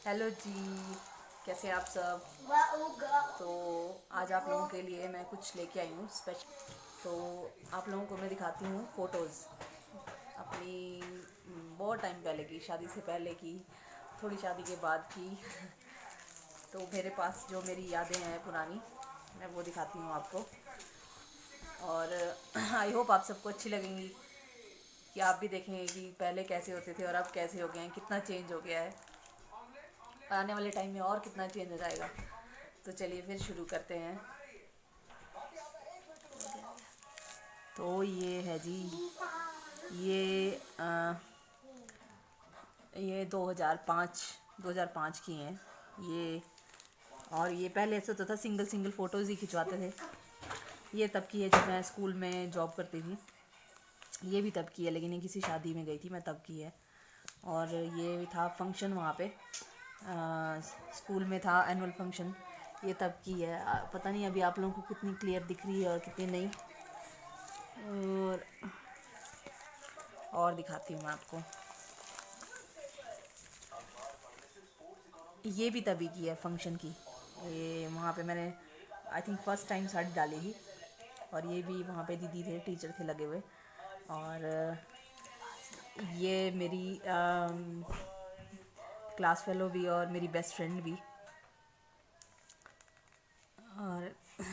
Hello जी। कैसे हैं आप सब। तो आज आप लोगों के लिए मैं कुछ लेके आई हूँ स्पेशल। तो आप लोगों को मैं दिखाती हूँ फ़ोटोज़ अपनी बहुत टाइम पहले की, शादी से पहले की, थोड़ी शादी के बाद की। तो मेरे पास जो मेरी यादें हैं पुरानी, मैं वो दिखाती हूँ आपको। और आई होप आप सबको अच्छी लगेंगी कि आप भी देखेंगे कि पहले कैसे होते थे और अब कैसे हो गए हैं, कितना चेंज हो गया है। आने वाले टाइम में और कितना चेंज हो जाएगा। तो चलिए फिर शुरू करते हैं। तो ये है जी, ये ये 2005 की हैं ये। और ये पहले ऐसा होता था, सिंगल सिंगल फ़ोटोज़ ही खिंचवाते थे। ये तब की है जब मैं स्कूल में जॉब करती थी। ये भी तब की है, लेकिन ये किसी शादी में गई थी मैं, तब की है। और ये था फंक्शन वहाँ पे, स्कूल में था एनुअल फंक्शन। ये तब की है। पता नहीं अभी आप लोगों को कितनी क्लियर दिख रही है और कितनी नहीं। और दिखाती हूँ मैं आपको। ये भी तभी की है फंक्शन की। ये वहाँ पे मैंने I think first time sari डाली थी। और ये भी वहाँ पे दीदी थे, टीचर थे लगे हुए। और ये मेरी क्लास फेलो भी और मेरी बेस्ट फ्रेंड भी। और ये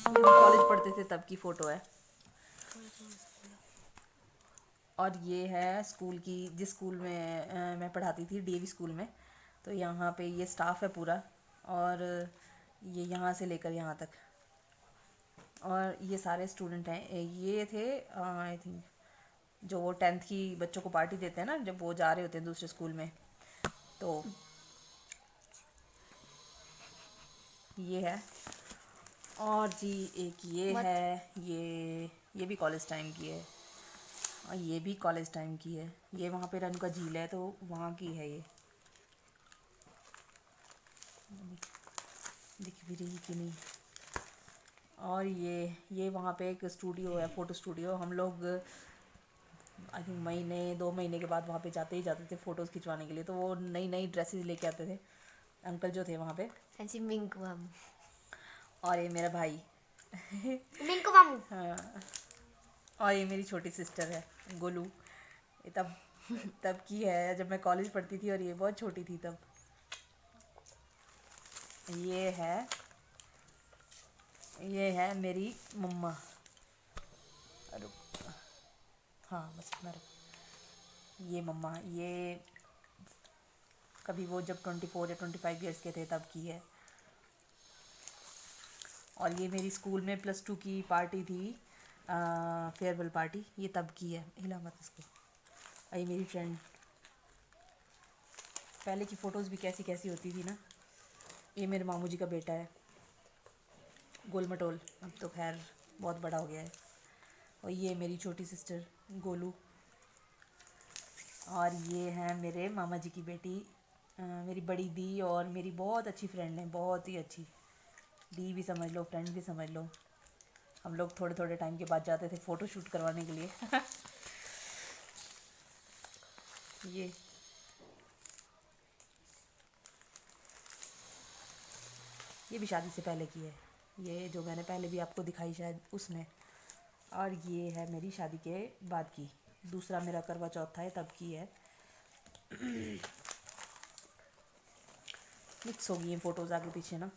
हम कॉलेज पढ़ते थे तब की फ़ोटो है। और ये है स्कूल की, जिस स्कूल में मैं पढ़ाती थी, डीएवी स्कूल में। तो यहाँ पे ये स्टाफ है पूरा। और ये यहाँ से लेकर यहाँ तक। और ये सारे स्टूडेंट हैं। ये थे आई थिंक जो वो 10th की बच्चों को पार्टी देते हैं ना, जब वो जा रहे होते हैं दूसरे स्कूल में। तो ये है। और जी एक ये मत है। ये भी कॉलेज टाइम की है। और ये भी कॉलेज टाइम की है। ये वहाँ पे रेणुका झील है, तो वहाँ की है ये। दिख भी रही कि नहीं। और ये वहाँ पे एक स्टूडियो है, फ़ोटो स्टूडियो। हम लोग आई थिंक महीने 2 महीने के बाद वहाँ पे जाते ही जाते थे फ़ोटोज़ खिंचवाने के लिए। तो वो नई नई ड्रेसेस लेके आते थे अंकल जो थे वहाँ पे। ऐसी मिंकू मामू। और ये मेरा भाई। मिंकू मामू। हाँ। और ये मेरी छोटी सिस्टर है, गोलू। ये तब तब की है जब मैं कॉलेज पढ़ती थी और ये बहुत छोटी थी तब। ये है ये है मेरी मम्मा। रुक, हाँ बस इतना रुक। ये मम्मा, ये कभी वो जब 24 या 25 ईयर्स के थे तब की है। और ये मेरी स्कूल में +2 की पार्टी थी, फेयरवेल पार्टी। ये तब की है, हिला मत इसको। और ये मेरी फ्रेंड। पहले की फ़ोटोज़ भी कैसी कैसी होती थी ना। ये मेरे मामू जी का बेटा है, गोल मटोल। अब तो खैर बहुत बड़ा हो गया है। और ये मेरी छोटी सिस्टर गोलू। और ये है मेरे मामा जी की बेटी, मेरी बड़ी दी और मेरी बहुत अच्छी फ्रेंड है, बहुत ही अच्छी। दी भी समझ लो, फ्रेंड भी समझ लो। हम लोग थोड़े थोड़े टाइम के बाद जाते थे फ़ोटो शूट करवाने के लिए। ये ये भी शादी से पहले की है। ये जो मैंने पहले भी आपको दिखाई शायद उसमें। और ये है मेरी शादी के बाद की, दूसरा मेरा करवा चौथ था, ये तब की है। मिक्स हो गई हैं फ़ोटोज़ आगे पीछे ना।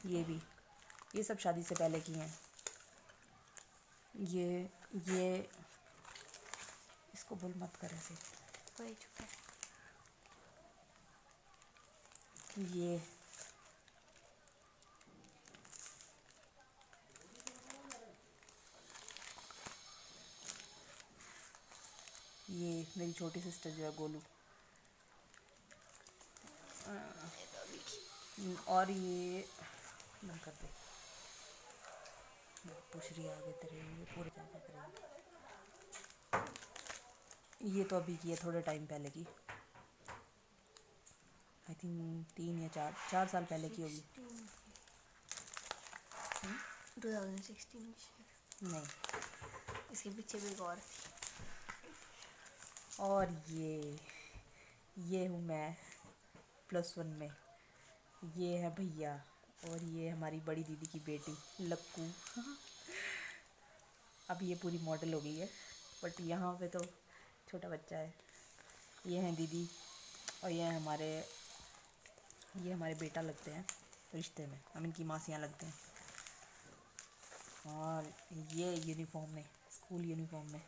ये भी, ये सब शादी से पहले की हैं। ये इसको बोल मत कर ऐसे। वही चुप है। ये ये मेरी छोटी सिस्टर जो है गोलू। और ये बंद कर दे, पूछ रही है आगे तेरे, ये पूरे क्या करेंगे। ये तो अभी की है, थोड़े टाइम पहले की। आई थिंक 3 या 4 साल पहले की होगी। 2016। नहीं। इसके पीछे भी एक और थी। और ये हूँ मैं +1 में, ये है भैया, और ये हमारी बड़ी दीदी की बेटी लक्कू। अब ये पूरी मॉडल हो गई है, बट यहाँ पे तो छोटा बच्चा है। ये हैं दीदी, और ये हमारे बेटा लगते हैं रिश्ते में, हम इनकी मासियाँ लगते हैं। और ये यूनिफॉर्म में, स्कूल यूनिफॉर्म में।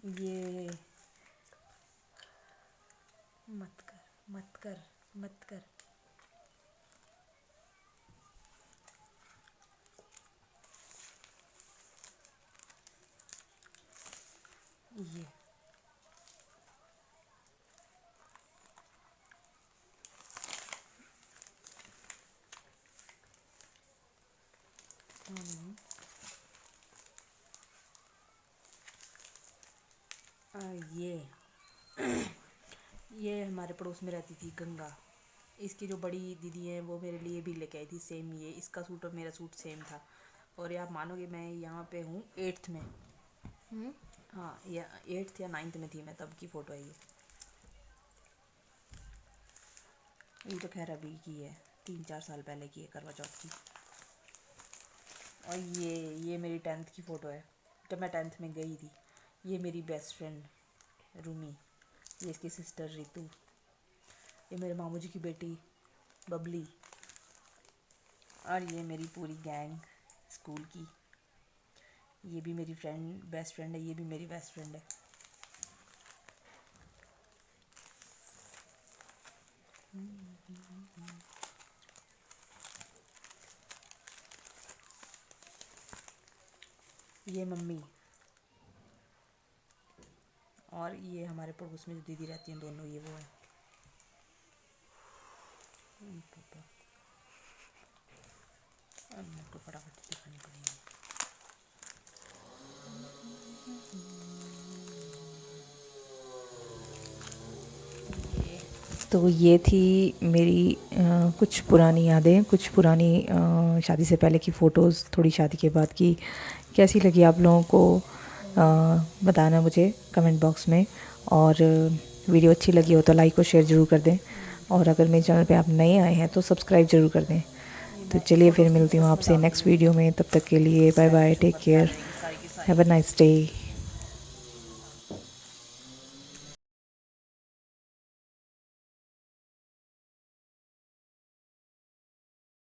ये मत कर मत कर मत कर। ये ये ये हमारे पड़ोस में रहती थी गंगा। इसकी जो बड़ी दीदी है वो मेरे लिए भी लेके आई थी सेम, ये इसका सूट और मेरा सूट सेम था। और ये आप मानोगे मैं यहाँ पे हूँ 8th में। हाँ, या 8th या 9th में थी मैं, तब की फ़ोटो है ये तो खैर अभी की है, 3-4 साल पहले की है, करवा चौथ की। और ये मेरी 10th की फ़ोटो है, जब मैं 10th में गई थी। ये मेरी बेस्ट फ्रेंड रूमी, ये इसकी सिस्टर रितु, ये मेरे मामू जी की बेटी बबली, और ये मेरी पूरी गैंग स्कूल की। ये भी मेरी बेस्ट फ्रेंड है, ये भी मेरी बेस्ट फ्रेंड है। ये मम्मी, और ये हमारे पड़ोस में जो दीदी रहती हैं दोनों, ये वो है पापा। अब मेरे को फटाफट दिखानी पड़ेगी। तो ये थी मेरी कुछ पुरानी यादें, कुछ पुरानी शादी से पहले की फ़ोटोज़, थोड़ी शादी के बाद की। कैसी लगी आप लोगों को बताना मुझे कमेंट बॉक्स में। और वीडियो अच्छी लगी हो तो लाइक और शेयर ज़रूर कर दें, और अगर मेरे चैनल पे आप नए आए हैं तो सब्सक्राइब ज़रूर कर दें। तो चलिए फिर मिलती हूँ आपसे नेक्स्ट वीडियो में, तब तक के लिए bye bye, take care, have a nice day.